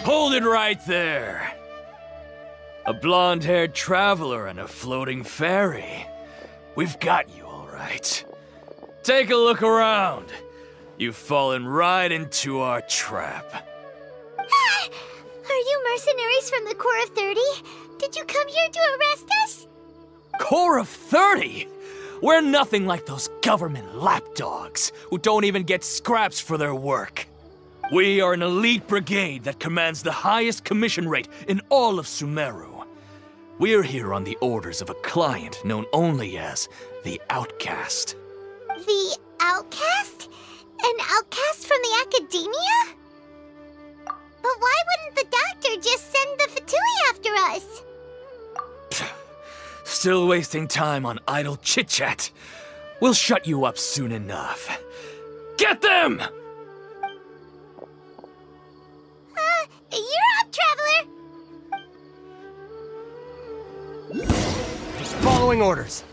Hold it right there. A blonde-haired traveler and a floating fairy. We've got you, all right. Take a look around. You've fallen right into our trap. Are you mercenaries from the Corps of 30? Did you come here to arrest us? Corps of 30? We're nothing like those government lapdogs who don't even get scraps for their work. We are an elite brigade that commands the highest commission rate in all of Sumeru. We're here on the orders of a client known only as the Outcast. The Outcast? An outcast from the Academia? But why wouldn't the doctor just send the Fatui after us? Still wasting time on idle chit-chat. We'll shut you up soon enough. Get them! You're up, Traveler! Following orders.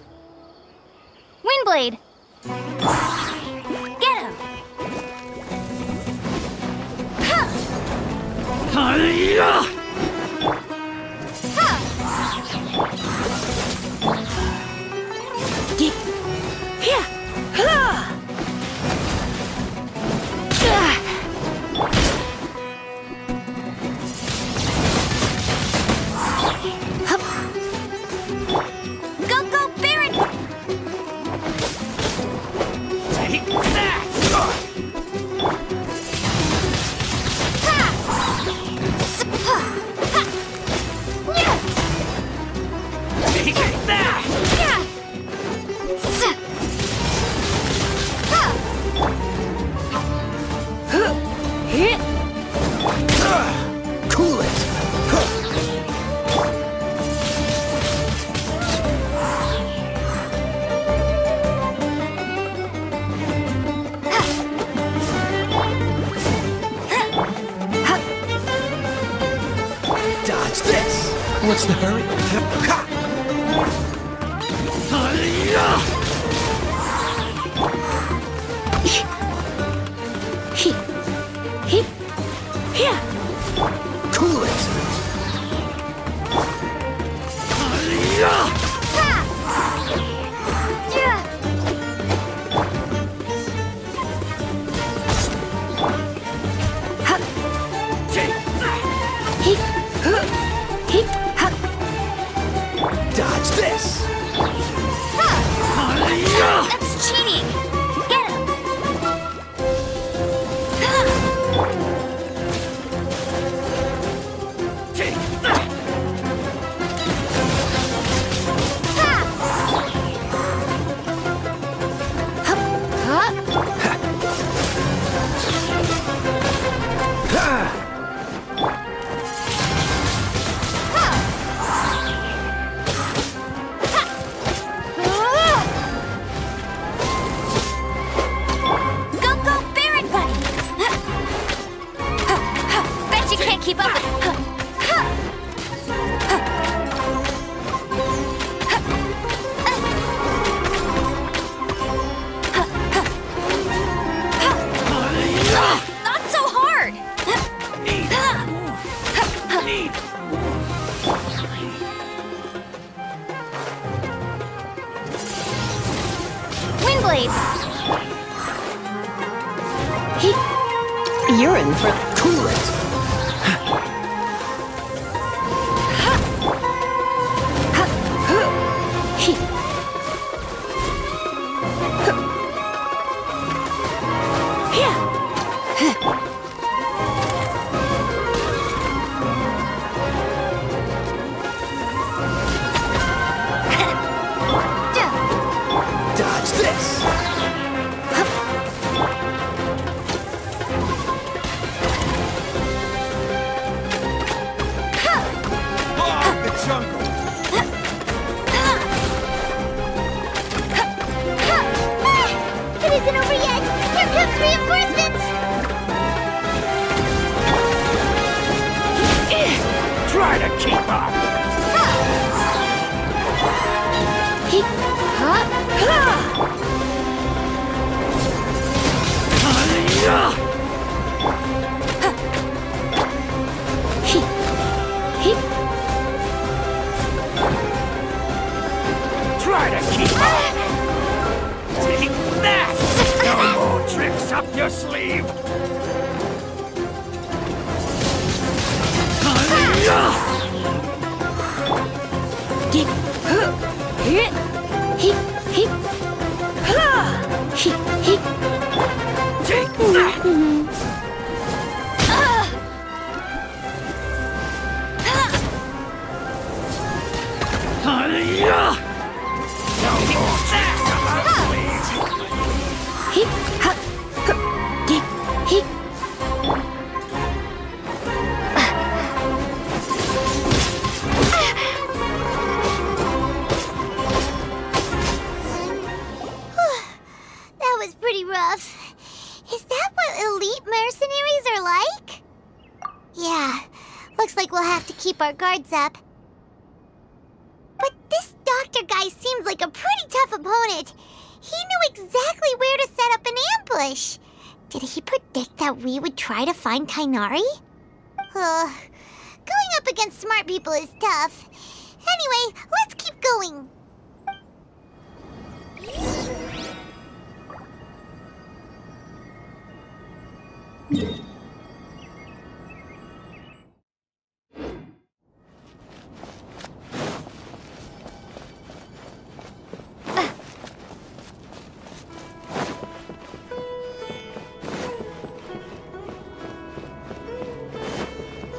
Windblade! Get him! Cool it! Dodge this! What's the hurry? Cool it! Dodge this! That's cheating! Get him! Keep up with not so hard! Windblade! You're in for... Cool it! Dodge this! The jungle! It isn't over yet! Here comes reinforcements! Try to keep up! Try to keep up! Take that! No more tricks up your sleeve! Take that! No more tricks up your sleeve! That was pretty rough. Is that what elite mercenaries are like? Yeah, looks like we'll have to keep our guards up. But this doctor guy seems like a pretty tough opponent. He knew exactly where to set up an ambush. Did he predict that we would try to find Tighnari? Going up against smart people is tough. Anyway, let's keep going.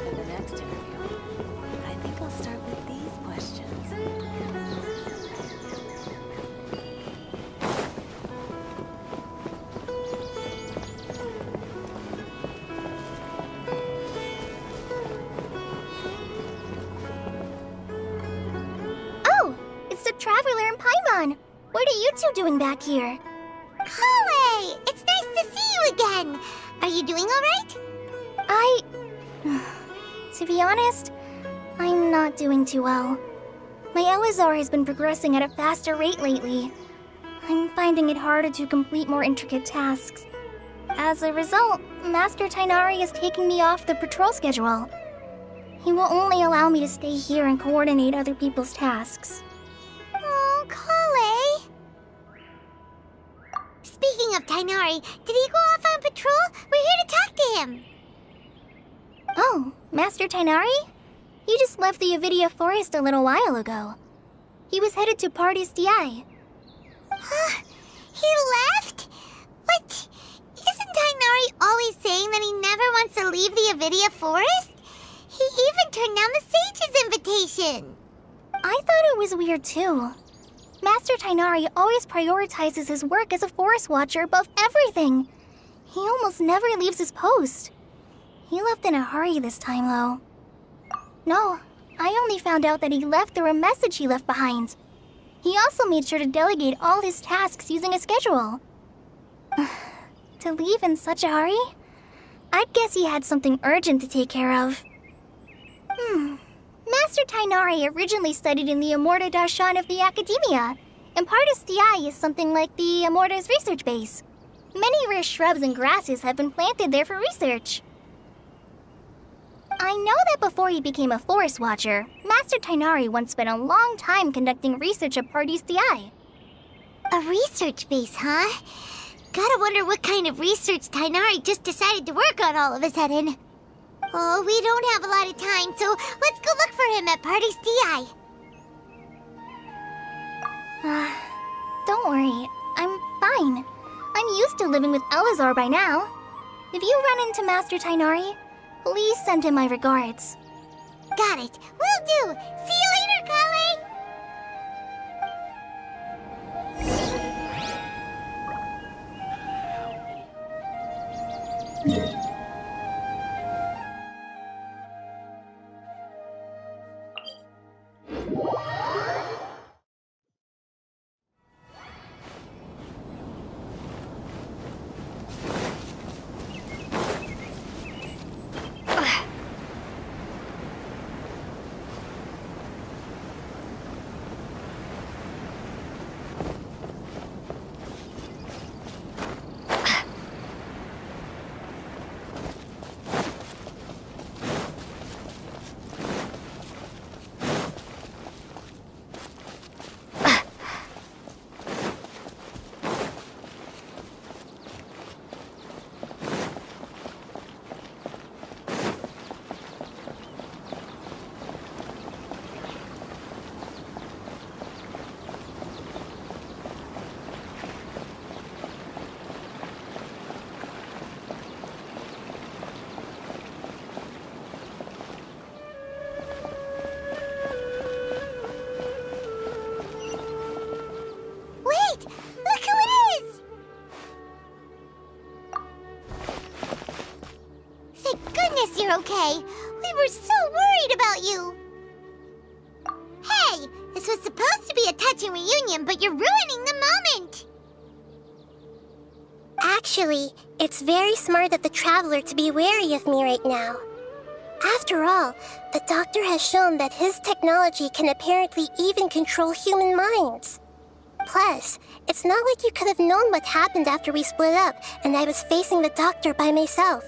The next interview, I think I'll start with these questions. Oh, it's the Traveler and Paimon. What are you two doing back here? Kale, it's nice to see you again. Are you doing all right? To be honest, I'm not doing too well. My Elazar has been progressing at a faster rate lately. I'm finding it harder to complete more intricate tasks. As a result, Master Tighnari is taking me off the patrol schedule. He will only allow me to stay here and coordinate other people's tasks. Oh, Kale. Speaking of Tighnari, did he go off on patrol? We're here to talk to him. Oh, Master Tighnari? He just left the Avidia Forest a little while ago. He was headed to Pardis Dii. He left? But isn't Tighnari always saying that he never wants to leave the Avidia Forest? He even turned down the Sage's invitation. I thought it was weird too. Master Tighnari always prioritizes his work as a Forest Watcher above everything. He almost never leaves his post. He left in a hurry this time, though. No, I only found out that he left through a message he left behind. He also made sure to delegate all his tasks using a schedule. To leave in such a hurry? I'd guess he had something urgent to take care of. Master Tighnari originally studied in the Amurta Darshan of the Academia, and Pardis Dii is something like the Amurta's research base. Many rare shrubs and grasses have been planted there for research. I know that before he became a Forest Watcher, Master Tighnari once spent a long time conducting research at Pardis Dii. A research base, huh? Gotta wonder what kind of research Tighnari just decided to work on all of a sudden. Oh, we don't have a lot of time, so let's go look for him at Party's DI. Don't worry, I'm fine. I'm used to living with Elazar by now. If you run into Master Tighnari, please send him my regards. Got it. Will do. See you later, Kale. You're okay. We were so worried about you. Hey, this was supposed to be a touching reunion, but you're ruining the moment. Actually, it's very smart of the Traveler to be wary of me right now. After all, the Doctor has shown that his technology can apparently even control human minds. Plus, it's not like you could have known what happened after we split up and I was facing the Doctor by myself.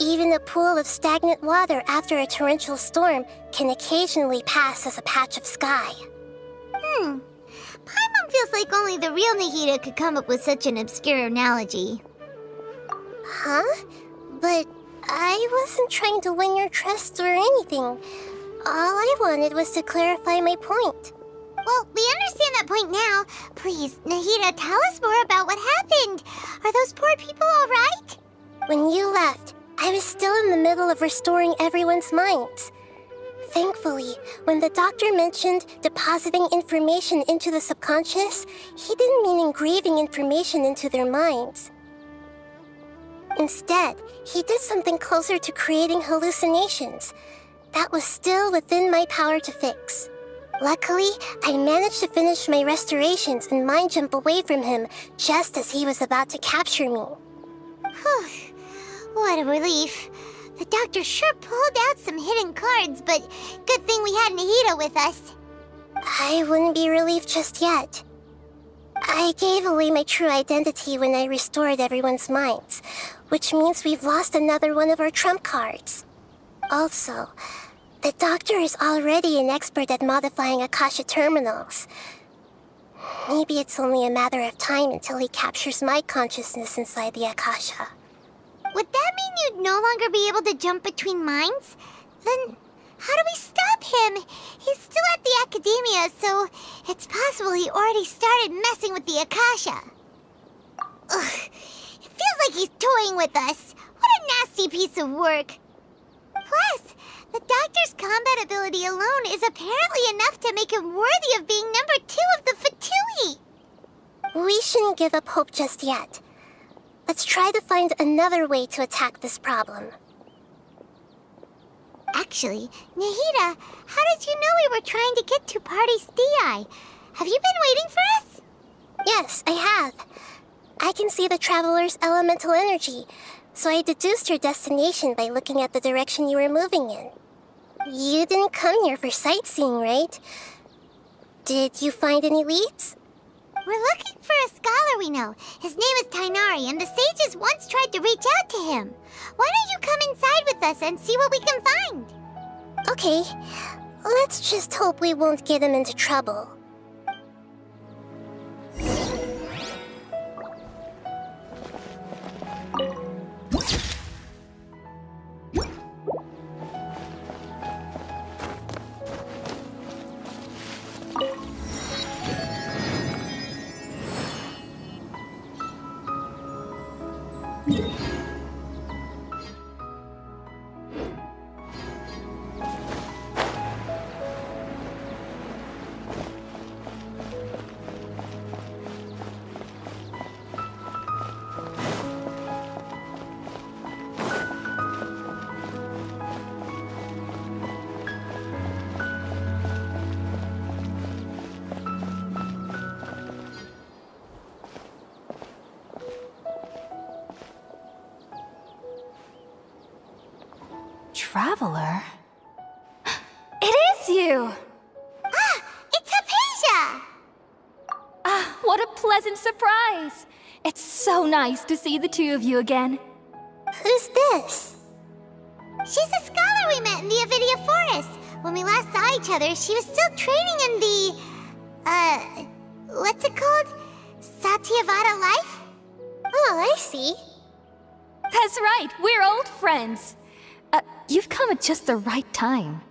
Even a pool of stagnant water after a torrential storm can occasionally pass as a patch of sky. Paimon feels like only the real Nahida could come up with such an obscure analogy. Huh? But I wasn't trying to win your trust or anything. All I wanted was to clarify my point. Well, we understand that point now. Please, Nahida, tell us more about what happened. Are those poor people all right? When you left, I was still in the middle of restoring everyone's minds. Thankfully, when the Doctor mentioned depositing information into the subconscious, he didn't mean engraving information into their minds. Instead, he did something closer to creating hallucinations. That was still within my power to fix. Luckily, I managed to finish my restorations and mind jump away from him just as he was about to capture me. Whew. What a relief. The Doctor sure pulled out some hidden cards, but good thing we had Nahida with us. I wouldn't be relieved just yet. I gave away my true identity when I restored everyone's minds, which means we've lost another one of our trump cards. Also, the Doctor is already an expert at modifying Akasha terminals. Maybe it's only a matter of time until he captures my consciousness inside the Akasha. Would that mean you'd no longer be able to jump between minds? Then how do we stop him? He's still at the Academia, so it's possible he already started messing with the Akasha. Ugh, it feels like he's toying with us. What a nasty piece of work. Plus, the Doctor's combat ability alone is apparently enough to make him worthy of being number 2 of the Fatui. We shouldn't give up hope just yet. Let's try to find another way to attack this problem. Actually, Nahida, how did you know we were trying to get to Party's DI? Have you been waiting for us? Yes, I have. I can see the Traveler's elemental energy, so I deduced your destination by looking at the direction you were moving in. You didn't come here for sightseeing, right? Did you find any leads? We're looking for a scholar we know. His name is Tighnari, and the sages once tried to reach out to him. Why don't you come inside with us and see what we can find? Okay, let's just hope we won't get him into trouble. Traveler? It is you! Ah, it's Hypatia! Ah, what a pleasant surprise! It's so nice to see the two of you again. Who's this? She's a scholar we met in the Avidia Forest. When we last saw each other, she was still training in the... what's it called? Satyavada life? Oh, I see. That's right, we're old friends. You've come at just the right time.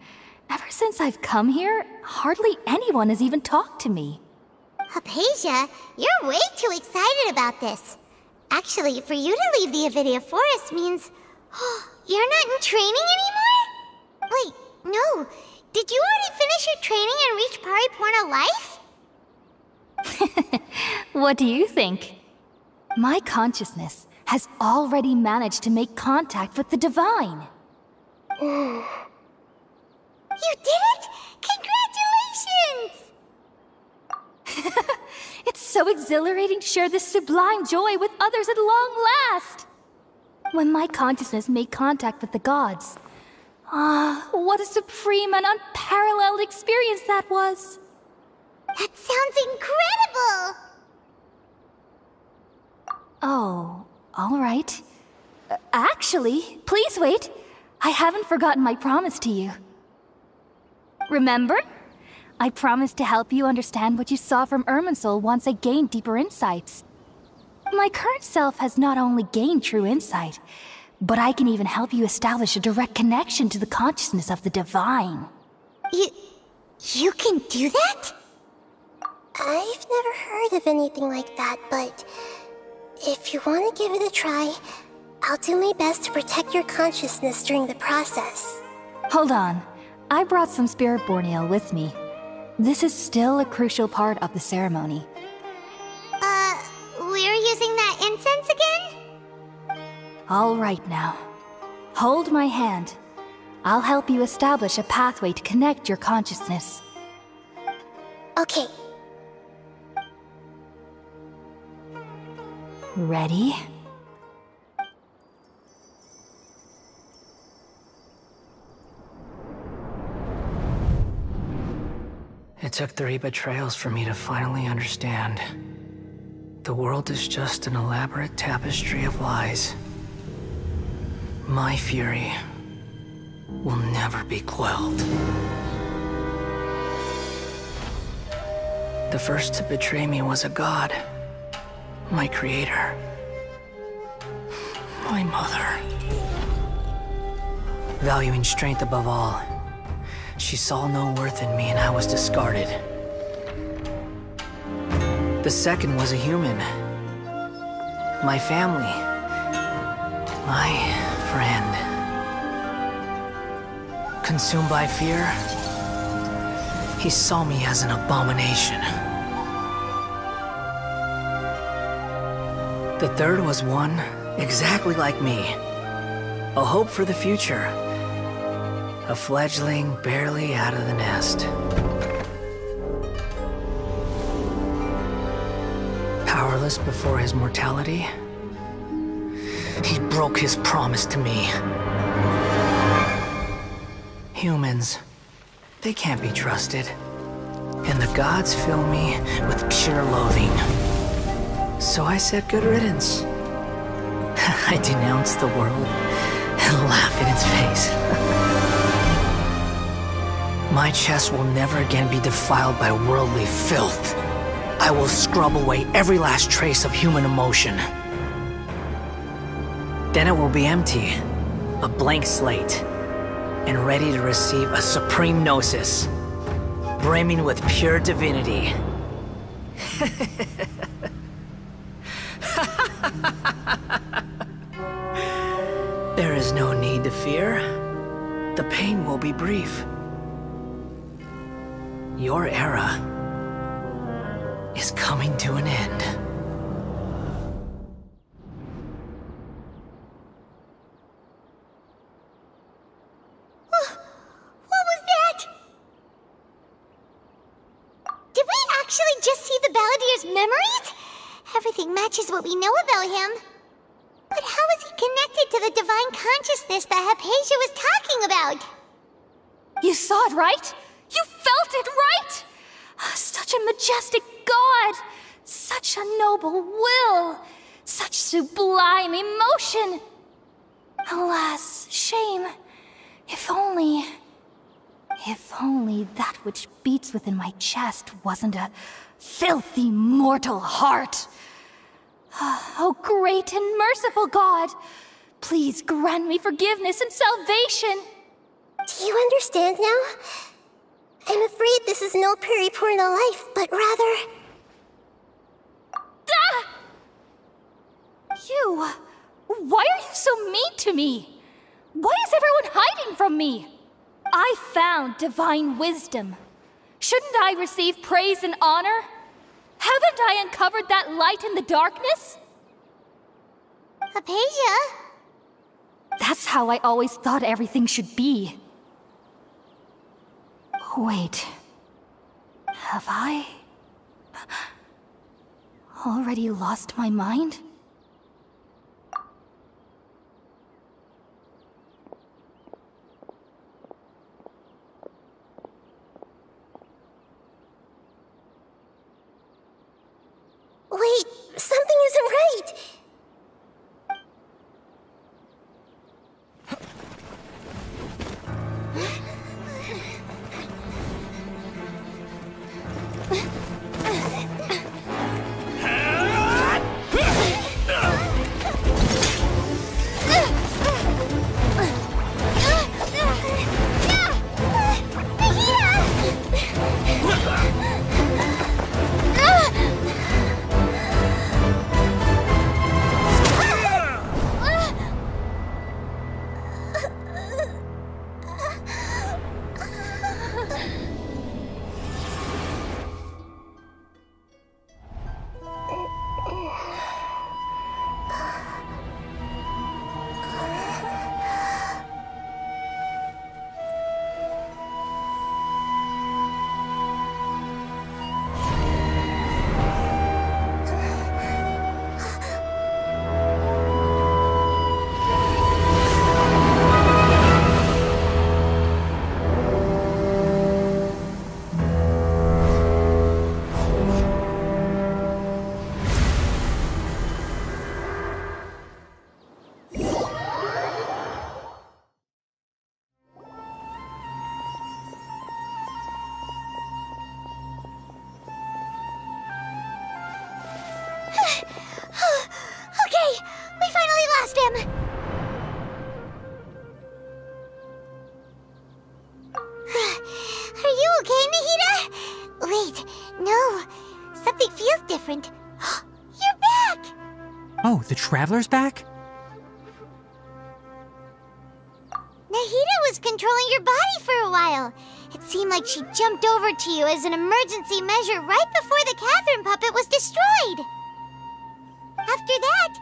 Ever since I've come here, hardly anyone has even talked to me. Hypatia, you're way too excited about this. Actually, for you to leave the Avidia Forest means... you're not in training anymore? Wait, no. Did you already finish your training and reach Paripurna life? What do you think? My consciousness has already managed to make contact with the divine. You did it! Congratulations! It's so exhilarating to share this sublime joy with others at long last! When my consciousness made contact with the gods, what a supreme and unparalleled experience that was! That sounds incredible! Oh, all right. Actually, please wait. I haven't forgotten my promise to you. Remember? I promised to help you understand what you saw from Irminsul once I gained deeper insights. My current self has not only gained true insight, but I can even help you establish a direct connection to the consciousness of the divine. You can do that? I've never heard of anything like that, but if you want to give it a try, I'll do my best to protect your consciousness during the process. Hold on. I brought some spirit borneo with me. This is still a crucial part of the ceremony. We're using that incense again? All right now. Hold my hand. I'll help you establish a pathway to connect your consciousness. Okay. Ready? It took 3 betrayals for me to finally understand. The world is just an elaborate tapestry of lies. My fury will never be quelled. The first to betray me was a god. My creator. My mother. Valuing strength above all, she saw no worth in me and I was discarded. The second was a human. My family. My friend. Consumed by fear, he saw me as an abomination. The third was one exactly like me. A hope for the future. A fledgling barely out of the nest. Powerless before his mortality, he broke his promise to me. Humans, they can't be trusted. And the gods fill me with pure loathing. So I said good riddance. I denounced the world and laugh in its face. My chest will never again be defiled by worldly filth. I will scrub away every last trace of human emotion. Then it will be empty, a blank slate, and ready to receive a supreme gnosis, brimming with pure divinity. is no need to fear. The pain will be brief. Your era is coming to an end. What was that? Did we actually just see the Balladier's memories? Everything matches what we know about him. But how is he connected to the divine consciousness that Hypatia was talking about? You saw it, right? You felt it, right? Such a majestic god! Such a noble will! Such sublime emotion! Alas, shame. If only that which beats within my chest wasn't a filthy mortal heart. Oh, great and merciful God, please grant me forgiveness and salvation. Do you understand now? I'm afraid this is no Peripurna life, but rather... Ah! You... Why are you so mean to me? Why is everyone hiding from me? I found divine wisdom. Shouldn't I receive praise and honor? Haven't I uncovered that light in the darkness? Hypatia? That's how I always thought everything should be. Wait. Have I... already lost my mind? Wait, something isn't right! Oh, the Traveler's back? Nahida was controlling your body for a while. It seemed like she jumped over to you as an emergency measure right before the Catherine puppet was destroyed. After that,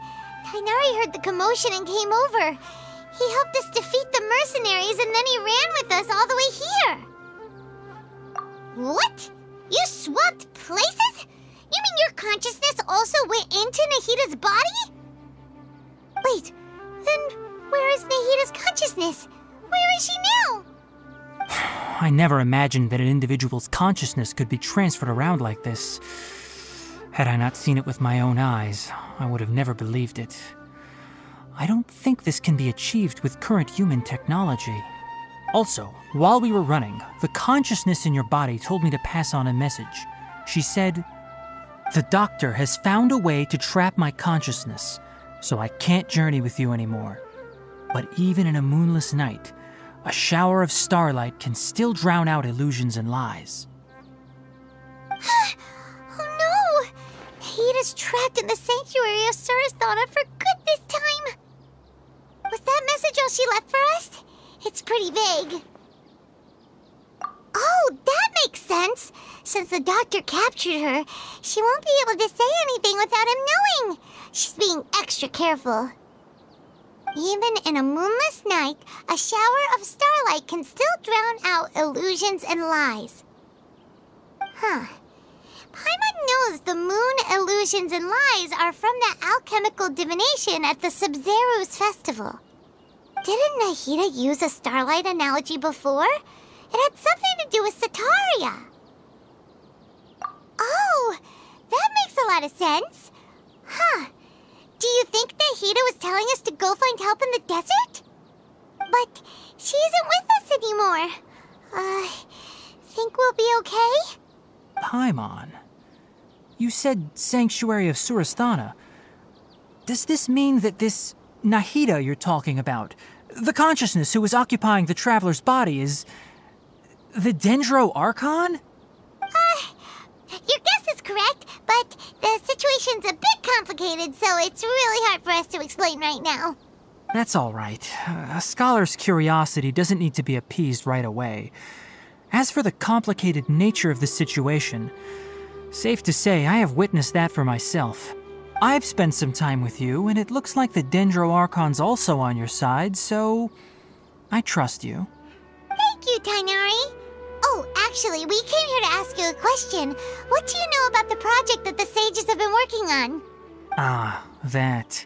Tighnari heard the commotion and came over. He helped us defeat the mercenaries and then he ran with us all the way here. What? You swapped places? You mean your consciousness also went into Nahida's body? Wait, then where is Nahida's consciousness? Where is she now? I never imagined that an individual's consciousness could be transferred around like this. Had I not seen it with my own eyes, I would have never believed it. I don't think this can be achieved with current human technology. Also, while we were running, the consciousness in your body told me to pass on a message. She said, "The doctor has found a way to trap my consciousness, so I can't journey with you anymore. But even in a moonless night, a shower of starlight can still drown out illusions and lies." Oh no! Nahida's trapped in the sanctuary of Surathana for good this time! Was that message message all she left for us? It's pretty vague. Oh, that makes sense. Since the doctor captured her, she won't be able to say anything without him knowing. She's being extra careful. Even in a moonless night, a shower of starlight can still drown out illusions and lies. Huh. Paimon knows the moon illusions and lies are from the alchemical divination at the Sub-Zero's festival. Didn't Nahida use a starlight analogy before? It had something to do with Setaria. Oh, that makes a lot of sense. Huh. Do you think Nahida was telling us to go find help in the desert? But she isn't with us anymore. Think we'll be okay? Paimon, you said Sanctuary of Surasthana. Does this mean that this Nahida you're talking about, the consciousness who is occupying the traveler's body, is the Dendro Archon? Your guess is correct, but the situation's a bit complicated, so it's really hard for us to explain right now. That's all right. A scholar's curiosity doesn't need to be appeased right away. As for the complicated nature of the situation, safe to say I have witnessed that for myself. I've spent some time with you, and it looks like the Dendro Archon's also on your side, so I trust you. Thank you, Tighnari. Oh, actually, we came here to ask you a question. What do you know about the project that the sages have been working on? Ah, that.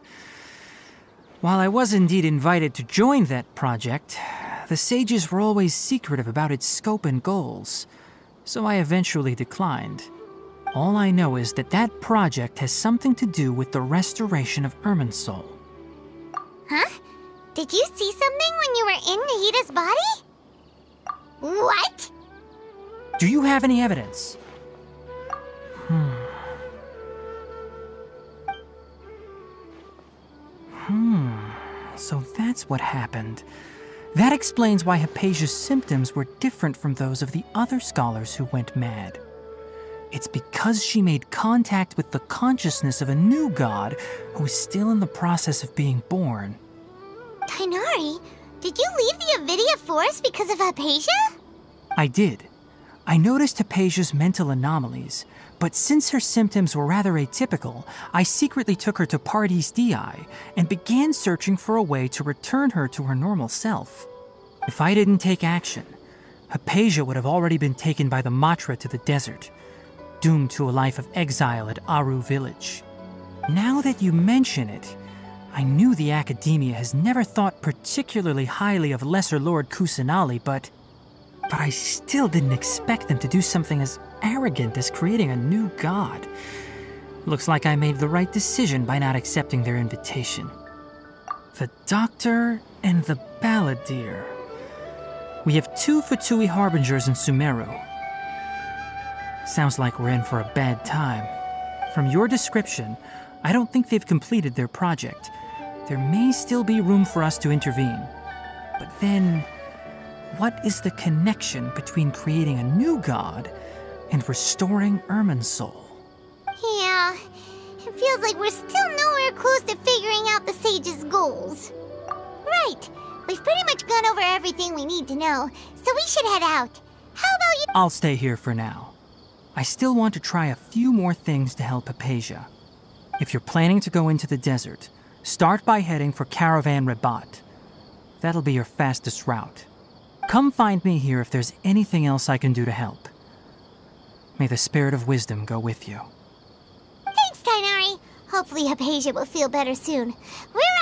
While I was indeed invited to join that project, the sages were always secretive about its scope and goals, so I eventually declined. All I know is that that project has something to do with the restoration of Irminsul. Huh? Did you see something when you were in Nahida's body? What? Do you have any evidence? So that's what happened. That explains why Hypatia's symptoms were different from those of the other scholars who went mad. It's because she made contact with the consciousness of a new god who is still in the process of being born. Tighnari, did you leave the Avidia Forest because of Hypatia? I did. I noticed Hypatia's mental anomalies, but since her symptoms were rather atypical, I secretly took her to Pardis Dii and began searching for a way to return her to her normal self. If I didn't take action, Hypatia would have already been taken by the Matra to the desert, doomed to a life of exile at Aru village. Now that you mention it, I knew the Academia has never thought particularly highly of Lesser Lord Kusanali, but I still didn't expect them to do something as arrogant as creating a new god. Looks like I made the right decision by not accepting their invitation. The Doctor and the Balladeer. We have 2 Fatui Harbingers in Sumeru. Sounds like we're in for a bad time. From your description, I don't think they've completed their project. There may still be room for us to intervene. But then, what is the connection between creating a new god and restoring Irminsul? Yeah, it feels like we're still nowhere close to figuring out the sage's goals. Right, we've pretty much gone over everything we need to know, so we should head out. How about you? I'll stay here for now. I still want to try a few more things to help Hypatia. If you're planning to go into the desert, start by heading for Caravan Rabat. That'll be your fastest route. Come find me here if there's anything else I can do to help. May the spirit of wisdom go with you. Thanks, Tighnari. Hopefully Hypatia will feel better soon. We're